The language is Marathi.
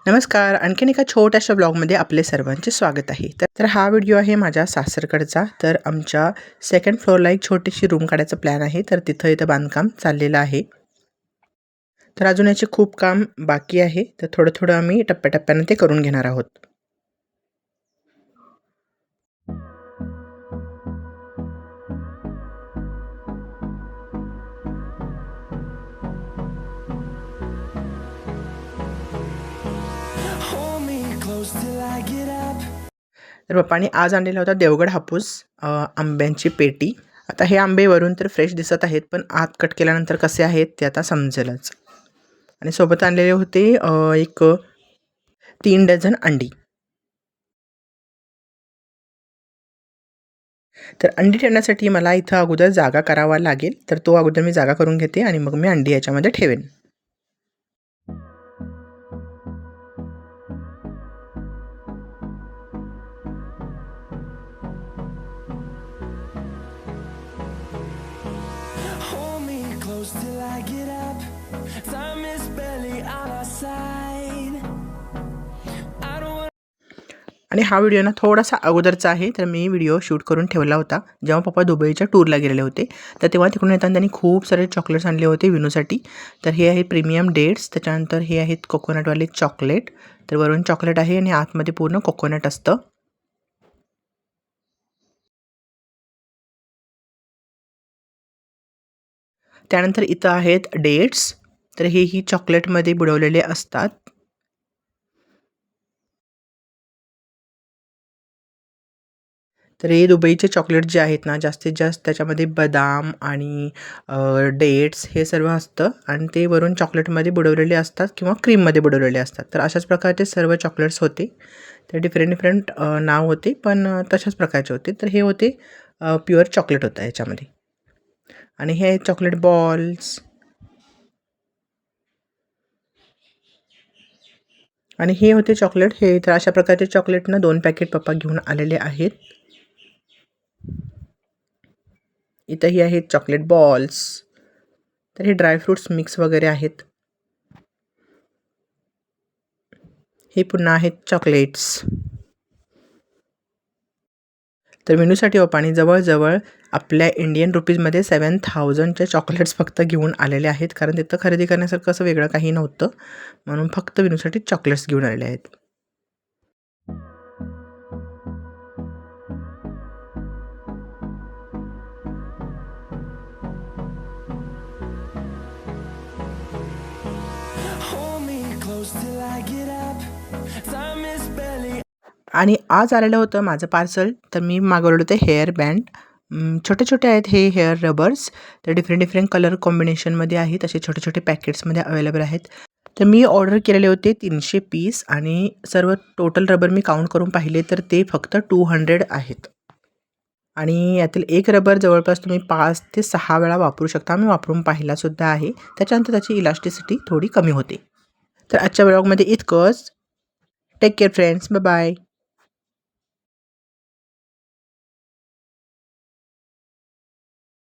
नमस्कार. आणखीन एका छोट्याशा ब्लॉगमध्ये आपले सर्वांचे स्वागत आहे. तर हा व्हिडिओ आहे माझ्या सासरकडचा. तर आमच्या सेकंड फ्लोअरला एक छोटीशी रूम काढायचा प्लॅन आहे. तर इथं बांधकाम चाललेलं आहे. तर अजून याचे खूप काम बाकी आहे. तर थोडं आम्ही टप्प्याटप्प्याने ते करून घेणार आहोत. तर पप्पांनी आज आणलेला होता देवगड हापूस आंब्यांची पेटी. आता हे आंबे वरून तर फ्रेश दिसत आहेत, पण आत कट केल्यानंतर कसे आहेत ते आता समजेलच. आणि सोबत आणलेले होते एक 3 डझन अंडी. तर अंडी ठेवण्यासाठी मला इथं अगोदर जागा करावा लागेल. तर तो अगोदर मी जागा करून घेते आणि मग मी अंडी याच्यामध्ये ठेवेन. आणि हा व्हिडिओ ना थोडासा अगोदरचा आहे. तर मी व्हिडिओ शूट करून ठेवला होता जेव्हा पप्पा दुबईच्या टूरला गेलेले होते. तर तेव्हा तिकडून येताना त्यांनी खूप सारे चॉकलेट्स आणले होते विनूसाठी. तर हे आहे प्रीमियम डेट्स, त्याच्यानंतर हे आहेत कोकोनटवाले चॉकलेट. तर वरून चॉकलेट आहे आणि आतमध्ये पूर्ण कोकोनट असतं. त्यानंतर इथं आहेत डेट्स. तर हेही चॉकलेटमध्ये बुडवलेले असतात. तर हे दुबईचे चॉकलेट जे आहेत ना, जास्तीत जास्त त्याच्यामध्ये बदाम आणि डेट्स हे सर्व असतं आणि ते वरून चॉकलेटमध्ये बुडवलेले असतात किंवा क्रीममध्ये बुडवलेले असतात. तर अशाच प्रकारचे सर्व चॉकलेट्स होते. तर डिफरंट नाव होते, पण तशाच प्रकारचे होते. तर हे होते प्युअर चॉकलेट होतं ह्याच्यामध्ये. आणि हे चॉकलेट बॉल्स आणि हे होते चॉकलेट. हे तर अशा प्रकारचे चॉकलेट ना 2 पॅकेट पप्पा घेऊन आलेले आहेत. इथंही आहेत चॉकलेट बॉल्स. तर हे ड्रायफ्रूट्स मिक्स वगैरे आहेत. हे पुन्हा आहेत चॉकलेट्स. तर मेनूसाठी पप्पांनी जवळजवळ आपल्या इंडियन रुपीजमध्ये 7,000चे चॉकलेट्स फक्त घेऊन आलेले आहेत. कारण तिथं खरेदी करण्यासारखं असं वेगळं काही नव्हतं, म्हणून फक्त मेनूसाठी चॉकलेट्स घेऊन आलेले आहेत. आणि आज आलेलं होतं माझं पार्सल. तर मी मागवलं होतं हेअर बँड. छोटे आहेत हे हेअर रबर्स. तर डिफरंट कलर कॉम्बिनेशनमध्ये आहेत. असे छोटे पॅकेट्समध्ये अवेलेबल आहेत. तर मी ऑर्डर केलेले होते 300 पीस आणि सर्व टोटल रबर मी काउंट करून पाहिले तर ते फक्त 200 आहेत. आणि यातील एक रबर जवळपास तुम्ही 5 ते 6 वेळा वापरू शकता. मी वापरून पाहिलासुद्धा आहे. त्याच्यानंतर त्याची इलास्टिसिटी थोडी कमी होते. तर आजच्या ब्लॉगमध्ये इतकंच. Take care friends. बाय.